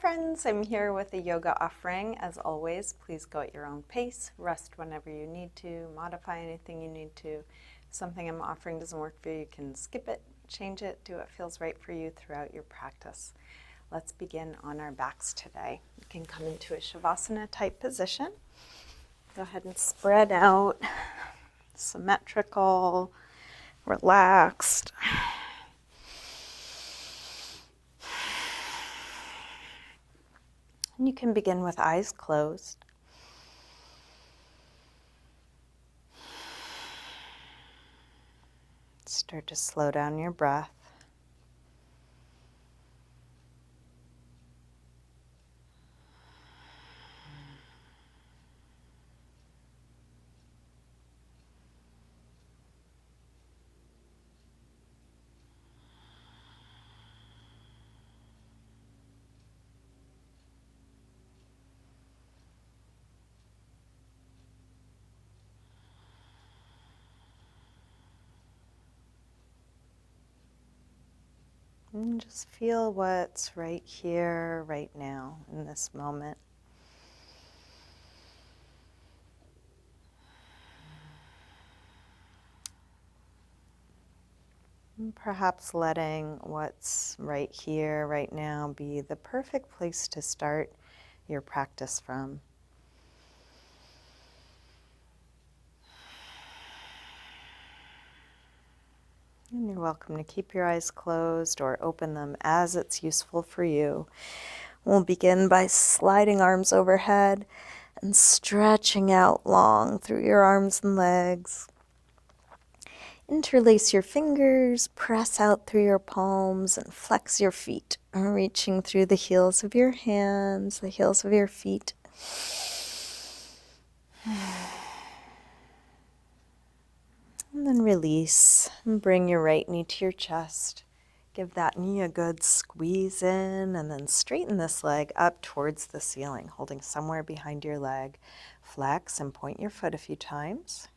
friends, I'm here with a yoga offering. As always, please go at your own pace, rest whenever you need to, modify anything you need to. If something I'm offering doesn't work for you, you can skip it, change it, do what feels right for you throughout your practice. Let's begin on our backs today. You can come into a shavasana type position. Go ahead and spread out, symmetrical, relaxed. And you can begin with eyes closed. Start to slow down your breath. And just feel what's right here, right now, in this moment. And perhaps letting what's right here, right now, be the perfect place to start your practice from. And you're welcome to keep your eyes closed or open them as it's useful for you. We'll begin by sliding arms overhead and stretching out long through your arms and legs. Interlace your fingers, press out through your palms, and flex your feet, reaching through the heels of your hands, the heels of your feet. And then release and bring your right knee to your chest. Give that knee a good squeeze in and then straighten this leg up towards the ceiling, holding somewhere behind your leg. Flex and point your foot a few times.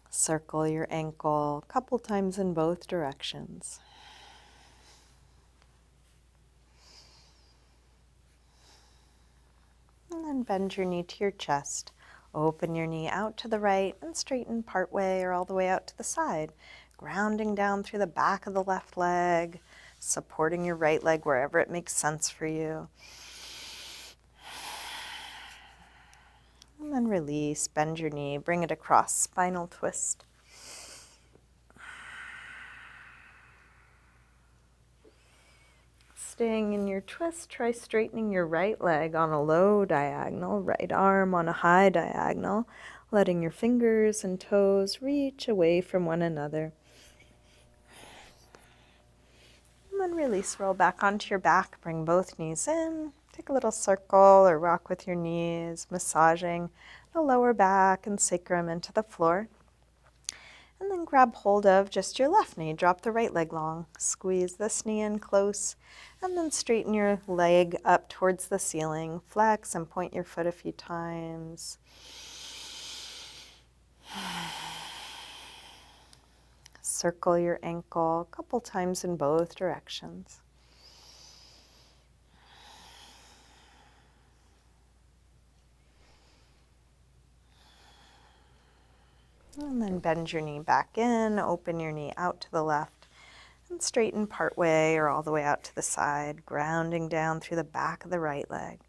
Circle your ankle a couple times in both directions. And then bend your knee to your chest. Open your knee out to the right and straighten part way or all the way out to the side. Grounding down through the back of the left leg, supporting your right leg wherever it makes sense for you. And then release, bend your knee, bring it across, spinal twist. Staying in your twist, try straightening your right leg on a low diagonal, right arm on a high diagonal, letting your fingers and toes reach away from one another. And then release, roll back onto your back, bring both knees in, take a little circle or rock with your knees, massaging the lower back and sacrum into the floor. And then grab hold of just your left knee, drop the right leg long, squeeze this knee in close, and then straighten your leg up towards the ceiling, flex and point your foot a few times. Circle your ankle a couple times in both directions. And then bend your knee back in, open your knee out to the left, and straighten part way or all the way out to the side, grounding down through the back of the right leg.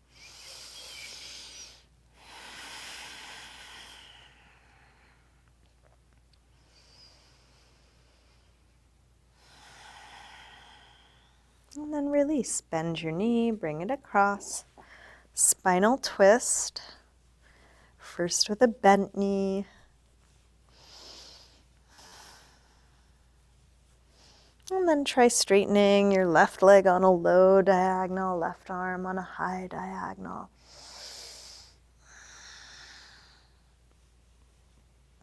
And then release, bend your knee, bring it across, spinal twist, first with a bent knee. And then try straightening your left leg on a low diagonal, left arm on a high diagonal.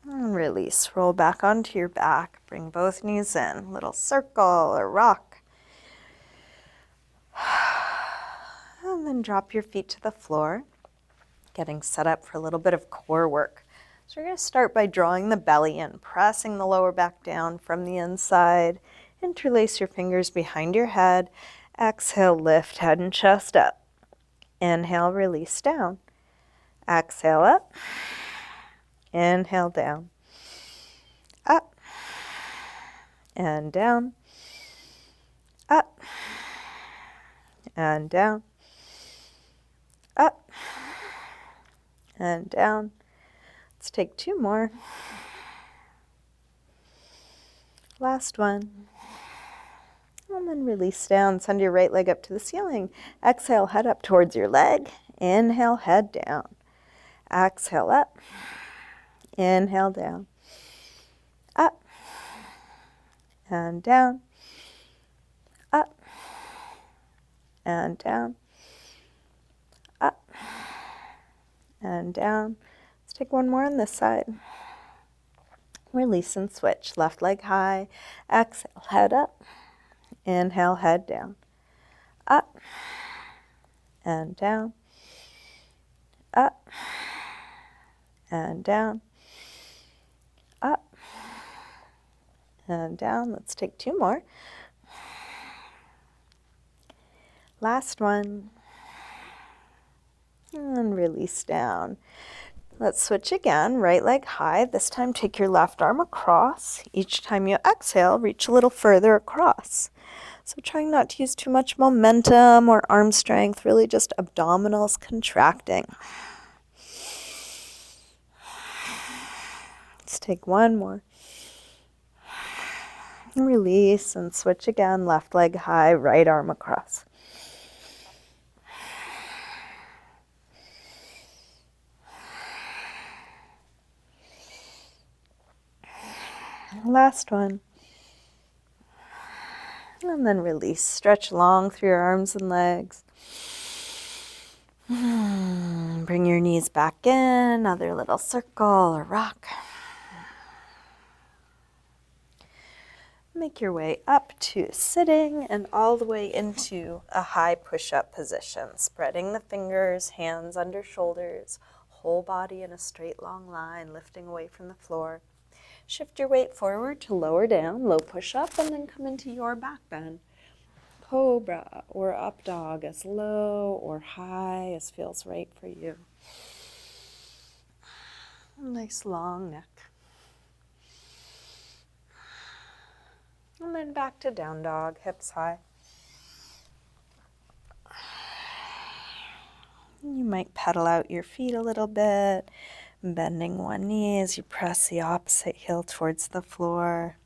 And release, roll back onto your back, bring both knees in, little circle or rock. And then drop your feet to the floor, getting set up for a little bit of core work. So we're going to start by drawing the belly in, pressing the lower back down from the inside. Interlace your fingers behind your head. Exhale, lift head and chest up. Inhale, release down. Exhale up. Inhale down. Up and down. Up and down. Up and down. Let's take 2 more. Last one. And then release down. Send your right leg up to the ceiling. Exhale, head up towards your leg. Inhale, head down. Exhale up. Inhale down. Up and down. Up and down. Up and down. Let's take 1 more on this side. Release and switch. Left leg high. Exhale, head up. Inhale, head down. Up and down. Up and down. Up and down. Let's take 2 more. Last one. And release down. Let's switch again. Right leg high. This time take your left arm across. Each time you exhale, reach a little further across. So trying not to use too much momentum or arm strength, really just abdominals contracting. Let's take 1 more. Release and switch again. Left leg high, right arm across. Last one. And then release. Stretch long through your arms and legs. Bring your knees back in. Another little circle or rock. Make your way up to sitting and all the way into a high push-up position. Spreading the fingers, hands under shoulders, whole body in a straight long line, lifting away from the floor. Shift your weight forward to lower down, low push-up, and then come into your back bend. Cobra or up dog, as low or high as feels right for you. Nice long neck. And then back to down dog, hips high. You might pedal out your feet a little bit, bending one knee as you press the opposite heel towards the floor.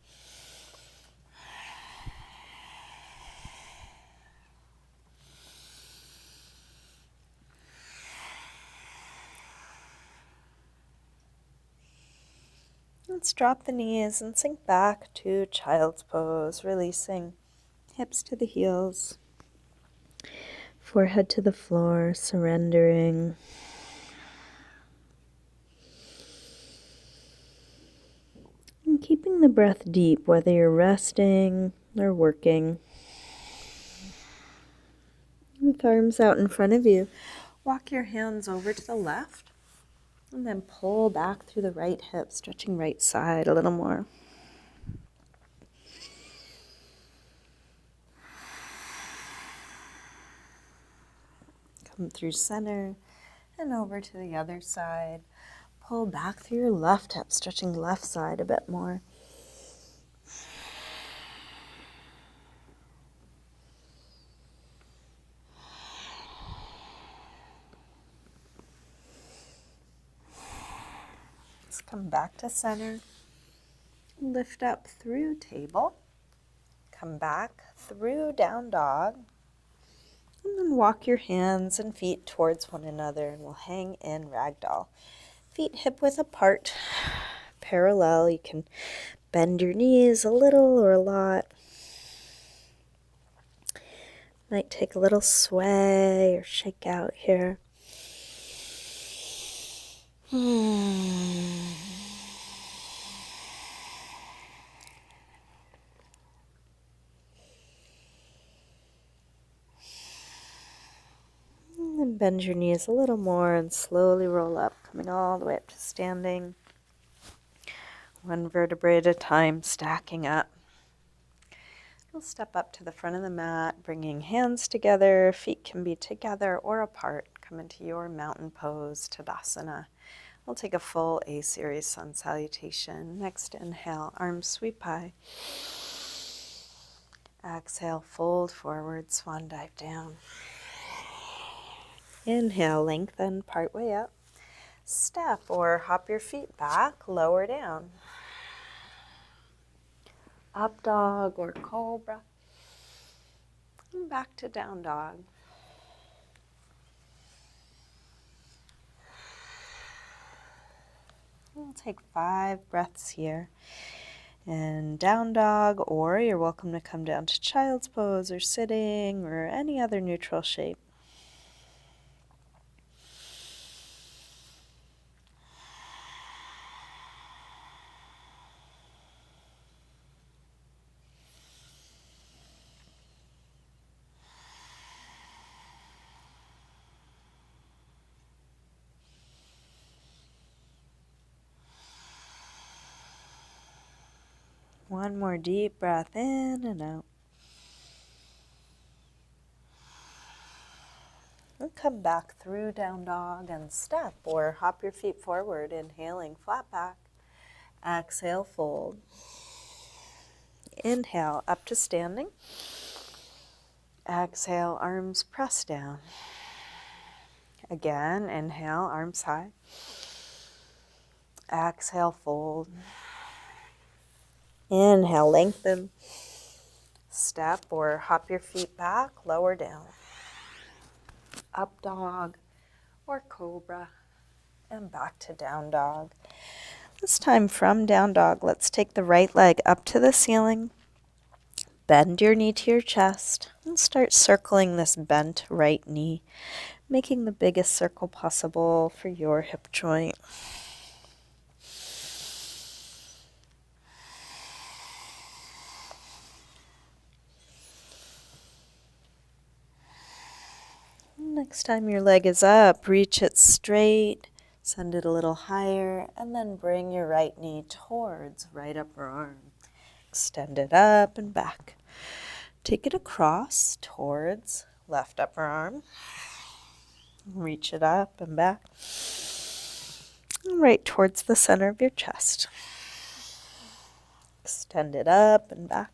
Let's drop the knees and sink back to child's pose, releasing hips to the heels, forehead to the floor, surrendering. And keeping the breath deep, whether you're resting or working. With arms out in front of you, walk your hands over to the left. And then pull back through the right hip, stretching right side a little more. Come through center and over to the other side. Pull back through your left hip, stretching left side a bit more. Come back to center, lift up through table, come back through down dog, and then walk your hands and feet towards one another and we'll hang in ragdoll. Feet hip width apart, parallel. You can bend your knees a little or a lot. Might take a little sway or shake out here. And then bend your knees a little more and slowly roll up, coming all the way up to standing. One vertebrae at a time, stacking up. We'll step up to the front of the mat, bringing hands together. Feet can be together or apart. Come into your mountain pose, Tadasana. We'll take a full A-series sun salutation. Next inhale, arms sweep high. Exhale, fold forward, swan dive down. Inhale, lengthen, part way up. Step or hop your feet back, lower down. Up dog or cobra. And back to down dog. We'll take 5 breaths here. And down dog, or you're welcome to come down to child's pose or sitting or any other neutral shape. One more deep breath in and out. And come back through down dog and step or hop your feet forward, inhaling flat back. Exhale, fold. Inhale, up to standing. Exhale, arms press down. Again, inhale, arms high. Exhale, fold. Inhale, lengthen. Step or hop your feet back, lower down. Up dog or cobra, and back to down dog. This time from down dog, let's take the right leg up to the ceiling. Bend your knee to your chest and start circling this bent right knee, making the biggest circle possible for your hip joint. Next time your leg is up, reach it straight, send it a little higher, and then bring your right knee towards right upper arm. Extend it up and back. Take it across towards left upper arm. Reach it up and back. And right towards the center of your chest. Extend it up and back.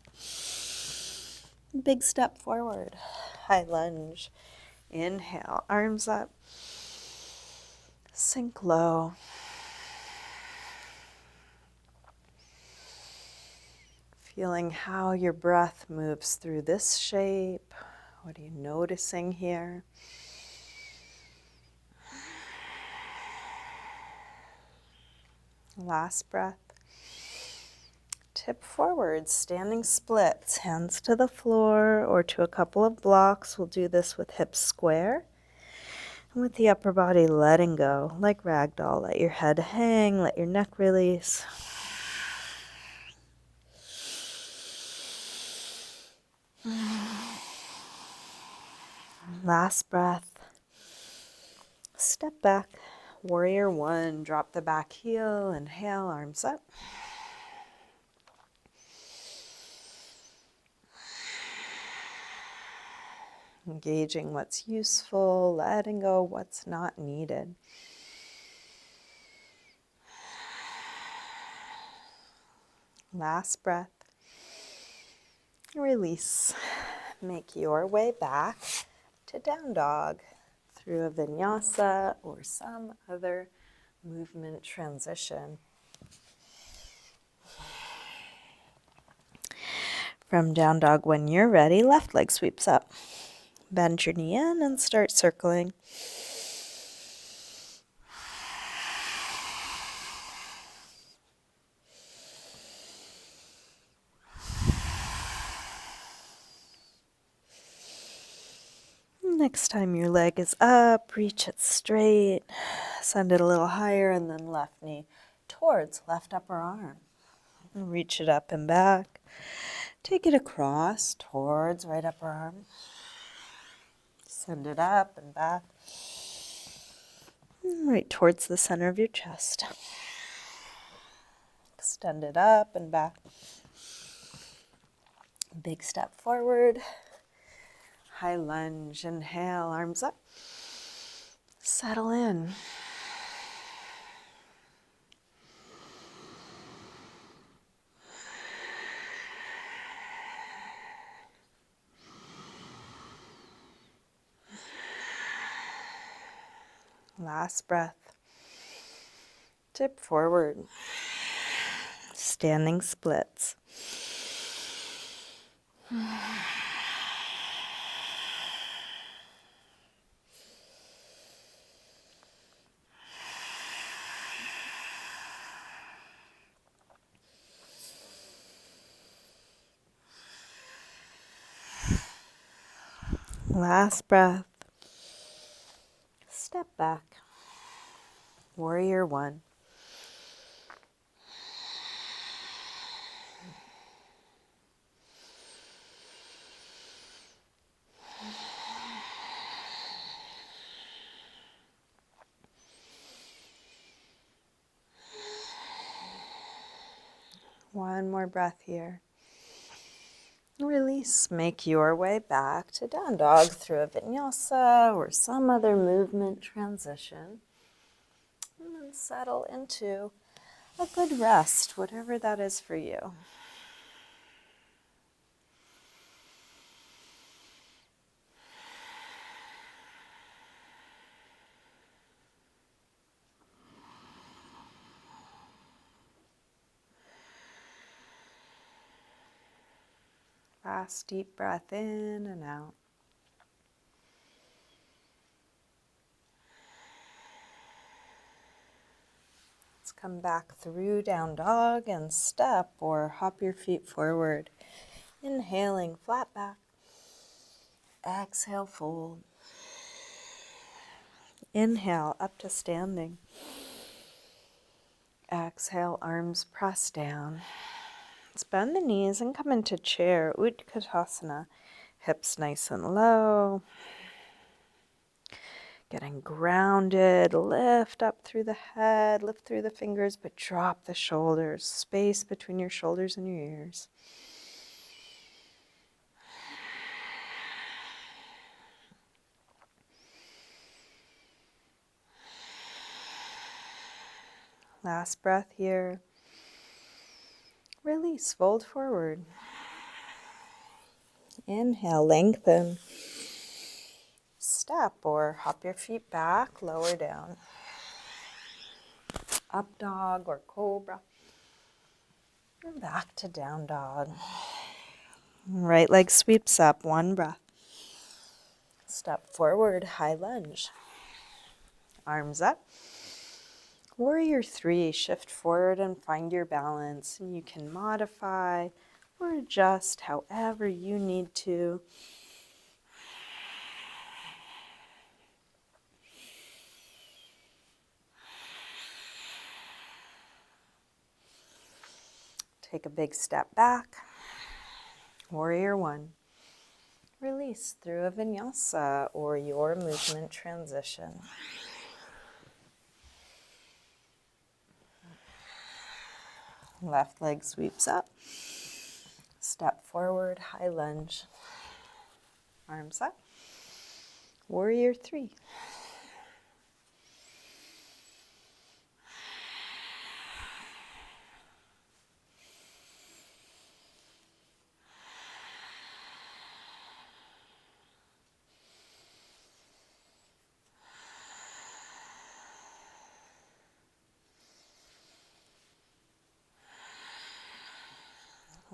Big step forward. High lunge. Inhale, arms up. Sink low. Feeling how your breath moves through this shape. What are you noticing here? Last breath. Tip forward, standing splits, hands to the floor or to a couple of blocks. We'll do this with hips square. And with the upper body letting go, like ragdoll. Let your head hang, let your neck release. Last breath. Step back. Warrior one. Drop the back heel. Inhale, arms up. Engaging what's useful, letting go what's not needed. Last breath. Release. Make your way back to down dog through a vinyasa or some other movement transition. From down dog, when you're ready, left leg sweeps up. Bend your knee in and start circling. Next time your leg is up, reach it straight. Send it a little higher and then left knee towards left upper arm. Reach it up and back. Take it across towards right upper arm. Send it up and back. Right towards the center of your chest. Extend it up and back. Big step forward. High lunge. Inhale, arms up. Settle in. Last breath. Tip forward. Standing splits. Last breath. Step back. Warrior one. One more breath here. Release. Make your way back to down dog through a vinyasa or some other movement transition. And then settle into a good rest, whatever that is for you. Last deep breath in and out. Let's come back through down dog and step or hop your feet forward. Inhaling, flat back. Exhale, fold. Inhale, up to standing. Exhale, arms press down. Let's bend the knees and come into chair, Utkatasana. Hips nice and low. Getting grounded, lift up through the head, lift through the fingers, but drop the shoulders. Space between your shoulders and your ears. Last breath here. Release, fold forward. Inhale, lengthen. Step or hop your feet back, lower down. Up dog or cobra. And back to down dog. Right leg sweeps up, one breath. Step forward, high lunge. Arms up. Warrior three, shift forward and find your balance. And you can modify or adjust however you need to. Take a big step back. Warrior one. Release through a vinyasa or your movement transition. Left leg sweeps up. Step forward, high lunge. Arms up. Warrior three.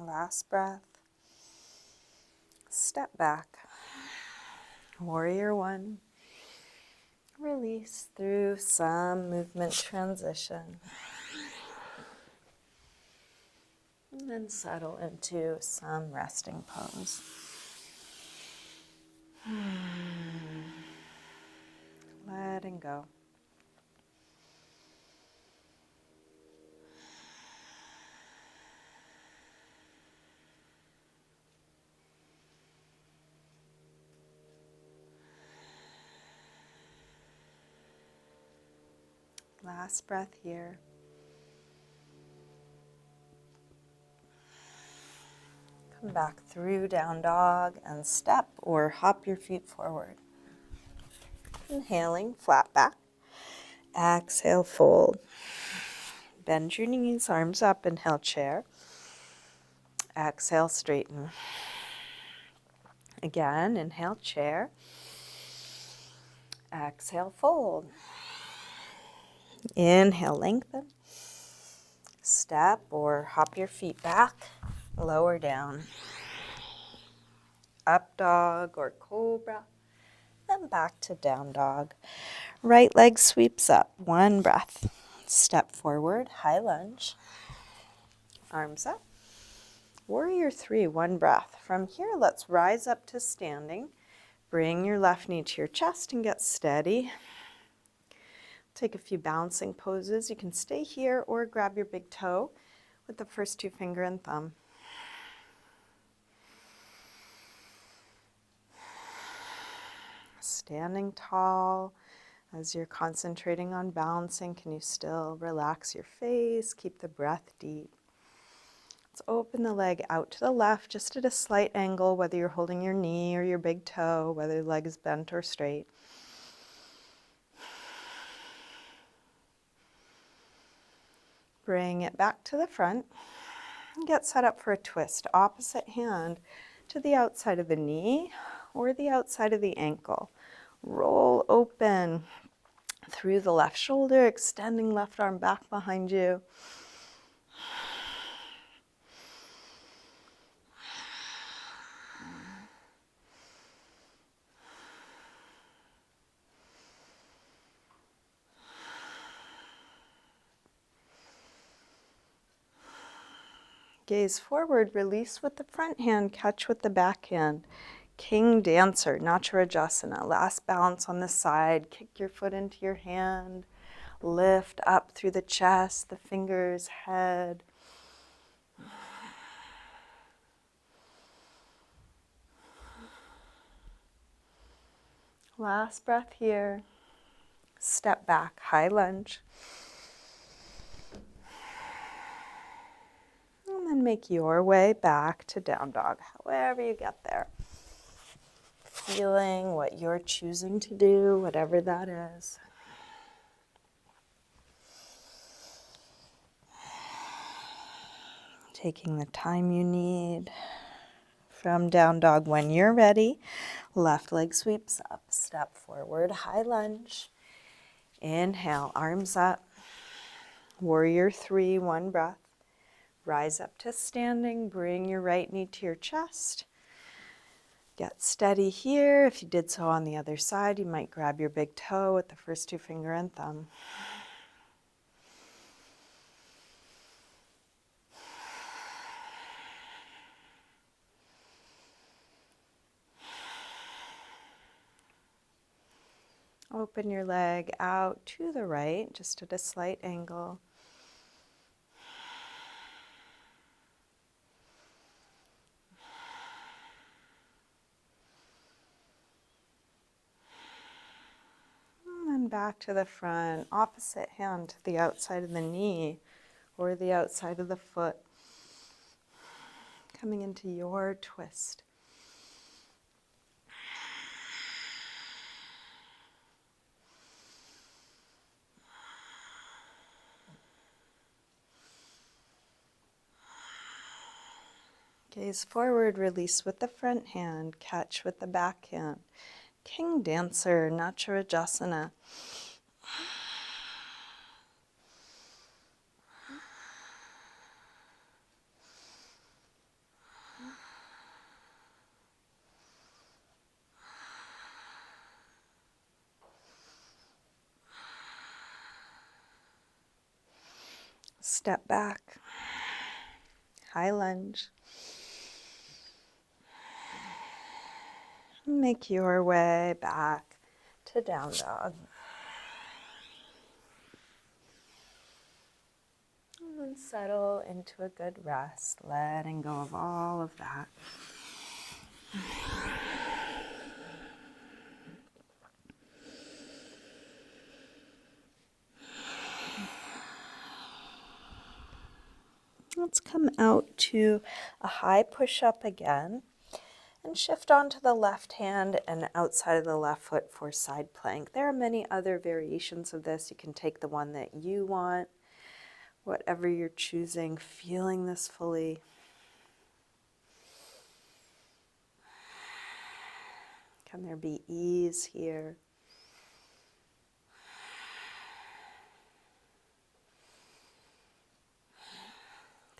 Last breath. Step back. Warrior one. Release through some movement transition. And then settle into some resting pose. Letting go. Last breath here. Come back through down dog and step or hop your feet forward. Inhaling, flat back. Exhale, fold. Bend your knees, arms up, inhale, chair. Exhale, straighten. Again, inhale, chair. Exhale, fold. Inhale, lengthen. Step or hop your feet back, lower down. Up dog or cobra. Then back to down dog. Right leg sweeps up, one breath. Step forward, high lunge. Arms up. Warrior three, one breath. From here, let's rise up to standing. Bring your left knee to your chest and get steady. Take a few bouncing poses. You can stay here or grab your big toe with the first two finger and thumb. Standing tall. As you're concentrating on balancing, can you still relax your face? Keep the breath deep. Let's open the leg out to the left, just at a slight angle, whether you're holding your knee or your big toe, whether the leg is bent or straight. Bring it back to the front and get set up for a twist. Opposite hand to the outside of the knee or the outside of the ankle. Roll open through the left shoulder, extending left arm back behind you. Gaze forward, release with the front hand, catch with the back hand. King Dancer, Dhanarasana. Last balance on the side. Kick your foot into your hand. Lift up through the chest, the fingers, head. Last breath here. Step back, high lunge. And then make your way back to down dog, however you get there. Feeling what you're choosing to do, whatever that is. Taking the time you need. From down dog when you're ready. Left leg sweeps up, step forward, high lunge. Inhale, arms up. Warrior three, one breath. Rise up to standing, bring your right knee to your chest. Get steady here. If you did so on the other side, you might grab your big toe with the first two finger and thumb. Open your leg out to the right, just at a slight angle. And back to the front, opposite hand to the outside of the knee or the outside of the foot. Coming into your twist. Gaze forward, release with the front hand, catch with the back hand. King Dancer, Dhanarasana. Step back, high lunge. Make your way back to down dog. And then settle into a good rest, letting go of all of that. Let's come out to a high push-up again and shift onto the left hand and outside of the left foot for side plank. There are many other variations of this. You can take the one that you want, whatever you're choosing, feeling this fully. Can there be ease here?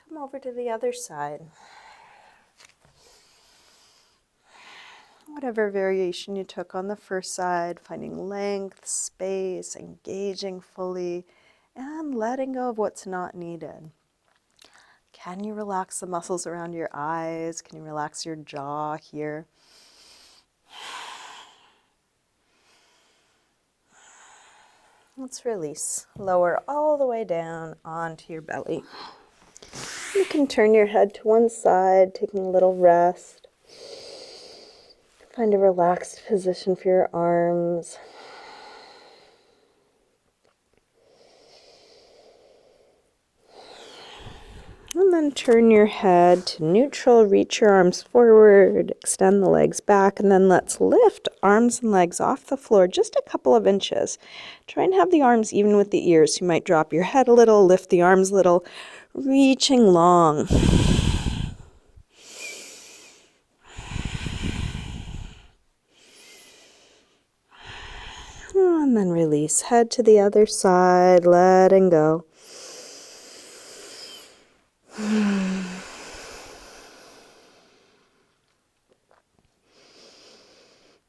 Come over to the other side. Whatever variation you took on the first side, finding length, space, engaging fully, and letting go of what's not needed. Can you relax the muscles around your eyes? Can you relax your jaw here? Let's release. Lower all the way down onto your belly. You can turn your head to one side, taking a little rest. Find a relaxed position for your arms. And then turn your head to neutral, reach your arms forward, extend the legs back, and then let's lift arms and legs off the floor just a couple of inches. Try and have the arms even with the ears. You might drop your head a little, lift the arms a little, reaching long. And then release. Head to the other side, letting go.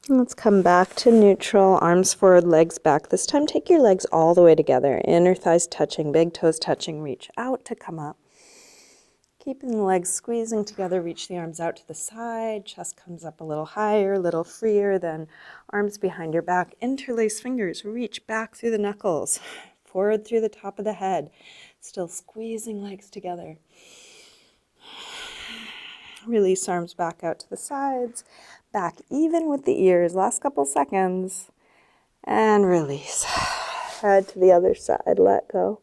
Let's come back to neutral, arms forward, legs back. This time take your legs all the way together. Inner thighs touching, big toes touching. Reach out to come up. Keeping the legs squeezing together, reach the arms out to the side. Chest comes up a little higher, a little freer. Then arms behind your back. Interlace fingers, reach back through the knuckles. Forward through the top of the head. Still squeezing legs together. Release arms back out to the sides. Back even with the ears. Last couple seconds. And release. Head to the other side. Let go.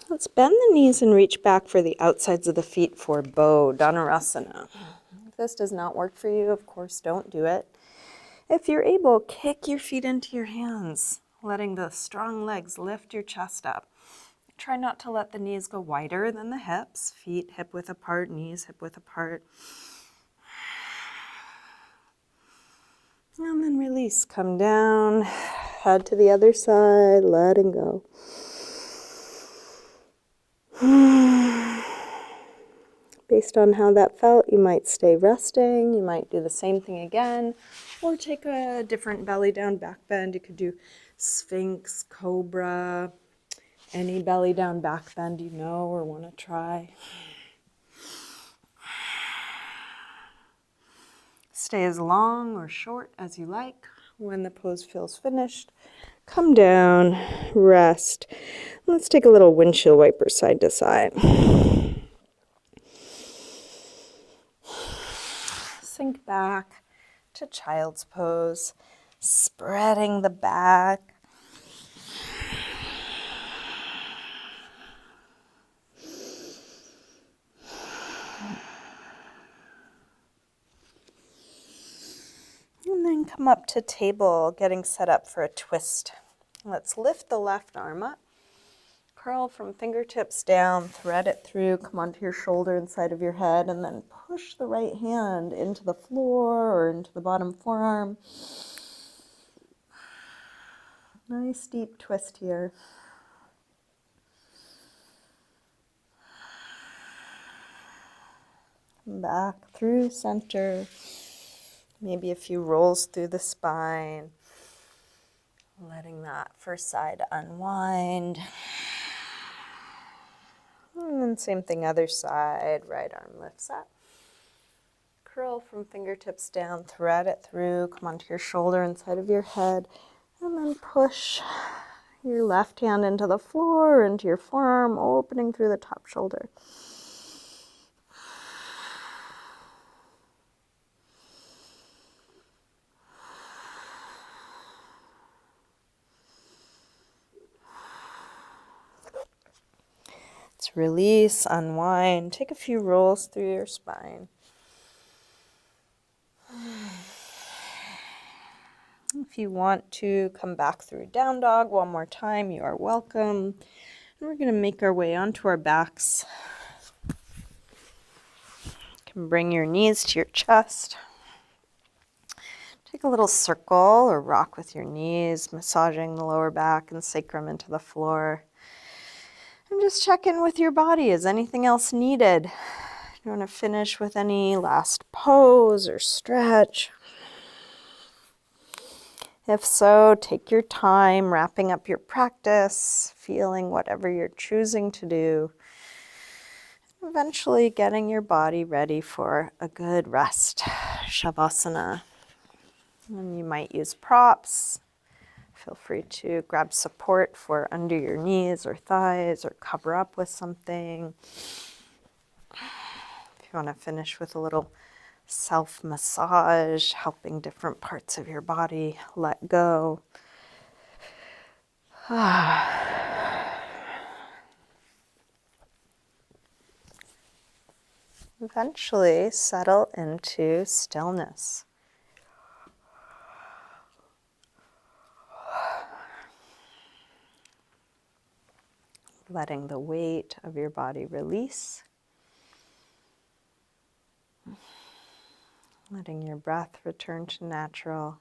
Let's bend the knees and reach back for the outsides of the feet for bow, Dhanarasana. If this does not work for you, of course, don't do it. If you're able, kick your feet into your hands, letting the strong legs lift your chest up. Try not to let the knees go wider than the hips. Feet hip width apart, knees hip width apart. And then release. Come down, head to the other side, letting go. Based on how that felt, you might stay resting. You might do the same thing again, or take a different belly down back bend. You could do Sphinx, Cobra, any belly down back bend you know or want to try. Stay as long or short as you like. When the pose feels finished, come down, rest. Let's take a little windshield wiper side to side. Sink back to child's pose, spreading the back. And then come up to table, getting set up for a twist. Let's lift the left arm up. Curl from fingertips down, thread it through, come onto your shoulder inside of your head, and then push the right hand into the floor or into the bottom forearm. Nice deep twist here. Back through center. Maybe a few rolls through the spine. Letting that first side unwind. And then same thing, other side. Right arm lifts up. Curl from fingertips down, thread it through, come onto your shoulder inside of your head, and then push your left hand into the floor, into your forearm, opening through the top shoulder. Just release, unwind, take a few rolls through your spine. If you want to come back through down dog one more time, you are welcome. And we're going to make our way onto our backs. You can bring your knees to your chest. Take a little circle or rock with your knees, massaging the lower back and sacrum into the floor. And just check in with your body. Is anything else needed? Do you want to finish with any last pose or stretch? If so, take your time wrapping up your practice, feeling whatever you're choosing to do. Eventually getting your body ready for a good rest. Shavasana. And you might use props. Feel free to grab support for under your knees or thighs or cover up with something. If you want to finish with a little self-massage, helping different parts of your body let go. Eventually settle into stillness. Letting the weight of your body release. Letting your breath return to natural.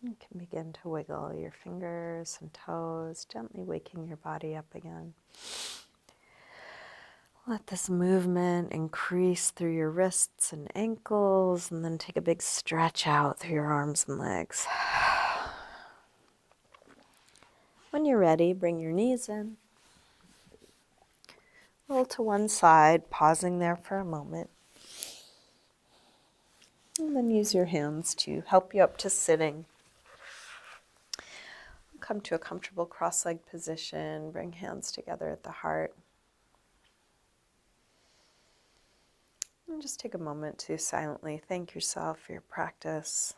You can begin to wiggle your fingers and toes, gently waking your body up again. Let this movement increase through your wrists and ankles, and then take a big stretch out through your arms and legs. When you're ready, bring your knees in. Roll to one side, pausing there for a moment. And then use your hands to help you up to sitting. Come to a comfortable cross-legged position. Bring hands together at the heart. And just take a moment to silently thank yourself for your practice.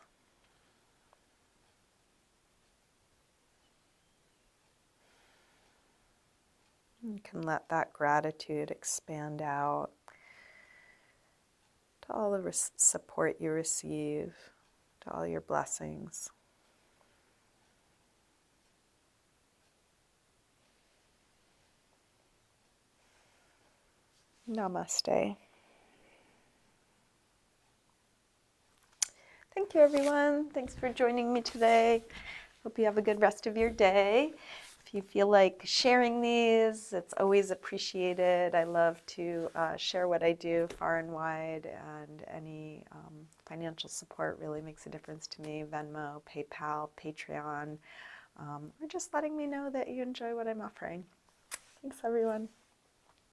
You can let that gratitude expand out to all the support you receive, to all your blessings. Namaste. Thank you, everyone. Thanks for joining me today. Hope you have a good rest of your day. If you feel like sharing these, it's always appreciated. I love to share what I do far and wide, and any financial support really makes a difference to me. Venmo, PayPal, Patreon, or just letting me know that you enjoy what I'm offering. Thanks, everyone.